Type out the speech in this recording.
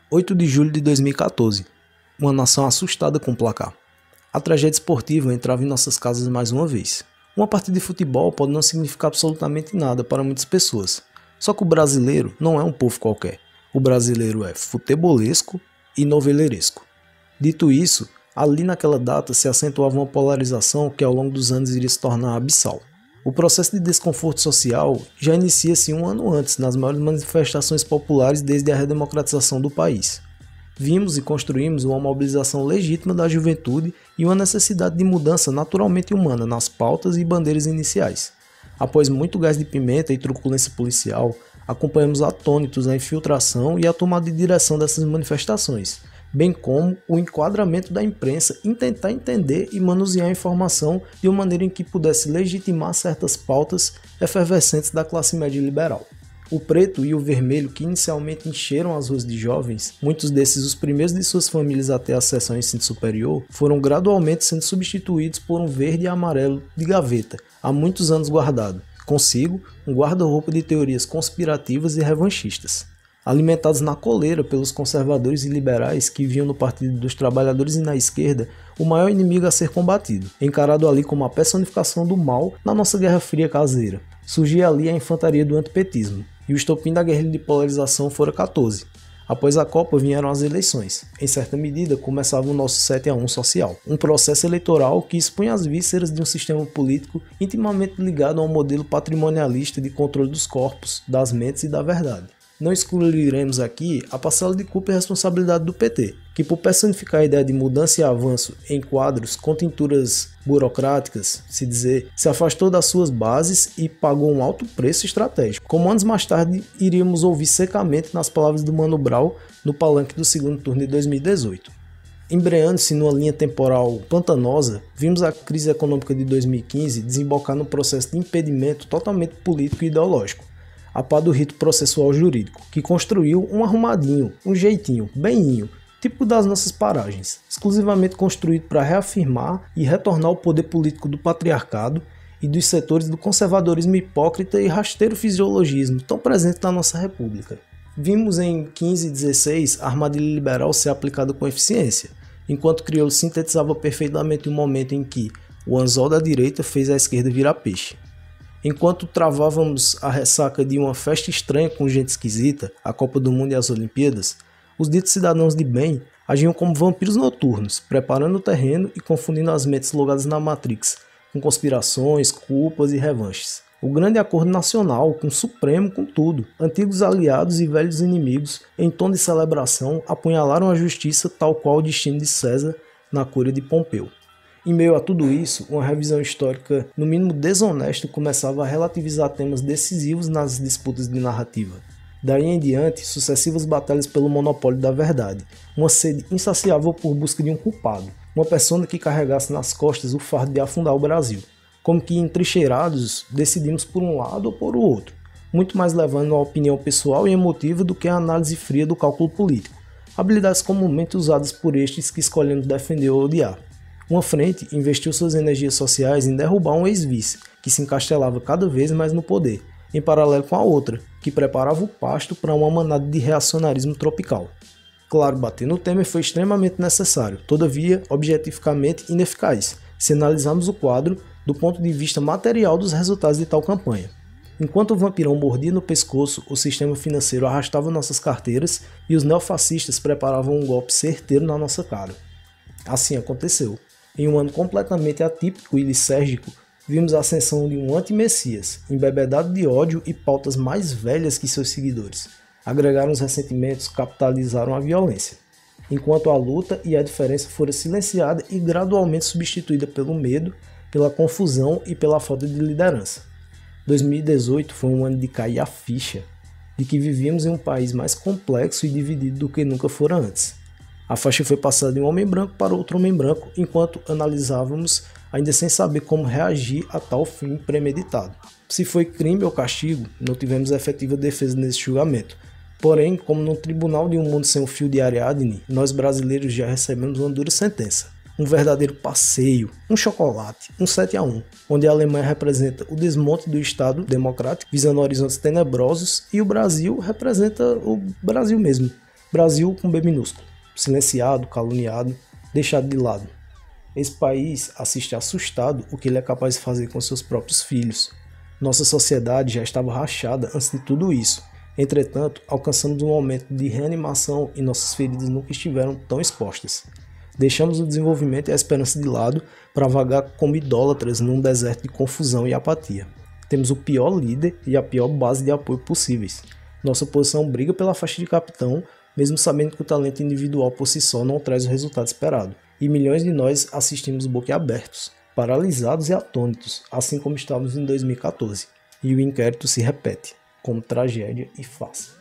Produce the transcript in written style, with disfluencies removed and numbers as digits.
8 de julho de 2014. Uma nação assustada com o placar. A tragédia esportiva entrava em nossas casas mais uma vez. Uma partida de futebol pode não significar absolutamente nada para muitas pessoas. Só que o brasileiro não é um povo qualquer. O brasileiro é futebolesco e noveleiresco. Dito isso, ali naquela data se acentuava uma polarização que ao longo dos anos iria se tornar abissal. O processo de desconforto social já inicia-se um ano antes nas maiores manifestações populares desde a redemocratização do país. Vimos e construímos uma mobilização legítima da juventude e uma necessidade de mudança naturalmente humana nas pautas e bandeiras iniciais. Após muito gás de pimenta e truculência policial, acompanhamos atônitos a infiltração e a tomada de direção dessas manifestações, bem como o enquadramento da imprensa em tentar entender e manusear a informação de uma maneira em que pudesse legitimar certas pautas efervescentes da classe média liberal. O preto e o vermelho que inicialmente encheram as ruas de jovens, muitos desses os primeiros de suas famílias a ter acesso ao ensino superior, foram gradualmente sendo substituídos por um verde e amarelo de gaveta, há muitos anos guardado, consigo um guarda-roupa de teorias conspirativas e revanchistas. Alimentados na coleira pelos conservadores e liberais que viam no Partido dos Trabalhadores e na esquerda o maior inimigo a ser combatido, encarado ali como a personificação do mal na nossa Guerra Fria caseira. Surgia ali a infantaria do antipetismo, e o estopim da guerrilha de polarização fora 14. Após a Copa vieram as eleições. Em certa medida, começava o nosso 7-1 social. Um processo eleitoral que expunha as vísceras de um sistema político intimamente ligado a um modelo patrimonialista de controle dos corpos, das mentes e da verdade. Não excluiremos aqui a parcela de culpa e responsabilidade do PT, que por personificar a ideia de mudança e avanço em quadros com tinturas burocráticas, se afastou das suas bases e pagou um alto preço estratégico, como anos mais tarde iríamos ouvir secamente nas palavras do Mano Brown no palanque do segundo turno de 2018. Embreando-se numa linha temporal pantanosa, vimos a crise econômica de 2015 desembocar num processo de impedimento totalmente político e ideológico, a par do rito processual jurídico, que construiu um arrumadinho, um jeitinho, beninho, típico das nossas paragens, exclusivamente construído para reafirmar e retornar o poder político do patriarcado e dos setores do conservadorismo hipócrita e rasteiro fisiologismo tão presente na nossa república. Vimos em 15 e 16 a armadilha liberal ser aplicada com eficiência, enquanto Criolo sintetizava perfeitamente o momento em que o anzol da direita fez a esquerda virar peixe. Enquanto travávamos a ressaca de uma festa estranha com gente esquisita, a Copa do Mundo e as Olimpíadas, os ditos cidadãos de bem agiam como vampiros noturnos, preparando o terreno e confundindo as mentes logadas na Matrix, com conspirações, culpas e revanches. O grande acordo nacional, com o Supremo, com tudo, antigos aliados e velhos inimigos, em tom de celebração, apunhalaram a justiça tal qual o destino de César na cúria de Pompeu. Em meio a tudo isso, uma revisão histórica, no mínimo desonesta, começava a relativizar temas decisivos nas disputas de narrativa. Daí em diante, sucessivas batalhas pelo monopólio da verdade, uma sede insaciável por busca de um culpado, uma persona que carregasse nas costas o fardo de afundar o Brasil. Como que entrincheirados, decidimos por um lado ou por o outro, muito mais levando a opinião pessoal e emotiva do que a análise fria do cálculo político, habilidades comumente usadas por estes que escolhemos defender ou odiar. Uma frente investiu suas energias sociais em derrubar um ex-vice, que se encastelava cada vez mais no poder, em paralelo com a outra, que preparava o pasto para uma manada de reacionarismo tropical. Claro, bater no Temer foi extremamente necessário, todavia objetificamente ineficaz, se analisarmos o quadro do ponto de vista material dos resultados de tal campanha. Enquanto o vampirão mordia no pescoço, o sistema financeiro arrastava nossas carteiras e os neofascistas preparavam um golpe certeiro na nossa cara. Assim aconteceu. Em um ano completamente atípico e lisérgico, vimos a ascensão de um anti-messias, embebedado de ódio e pautas mais velhas que seus seguidores. Agregaram os ressentimentos, capitalizaram a violência. Enquanto a luta e a diferença foram silenciadas e gradualmente substituídas pelo medo, pela confusão e pela falta de liderança. 2018 foi um ano de cair a ficha, de que vivíamos em um país mais complexo e dividido do que nunca fora antes. A faixa foi passada de um homem branco para outro homem branco, enquanto analisávamos, ainda sem saber como reagir a tal fim premeditado. Se foi crime ou castigo, não tivemos efetiva defesa nesse julgamento. Porém, como no tribunal de um mundo sem o fio de Ariadne, nós brasileiros já recebemos uma dura sentença. Um verdadeiro passeio, um chocolate, um 7-1, onde a Alemanha representa o desmonte do Estado democrático, visando horizontes tenebrosos, e o Brasil representa o Brasil mesmo. Brasil com B minúsculo, silenciado, caluniado, deixado de lado. Esse país assiste assustado o que ele é capaz de fazer com seus próprios filhos. Nossa sociedade já estava rachada antes de tudo isso. Entretanto, alcançamos um momento de reanimação e nossas feridas nunca estiveram tão expostas. Deixamos o desenvolvimento e a esperança de lado para vagar como idólatras num deserto de confusão e apatia. Temos o pior líder e a pior base de apoio possíveis. Nossa oposição briga pela faixa de capitão, mesmo sabendo que o talento individual por si só não traz o resultado esperado. E milhões de nós assistimos boquiabertos, paralisados e atônitos, assim como estávamos em 2014. E o inquérito se repete, como tragédia e farsa.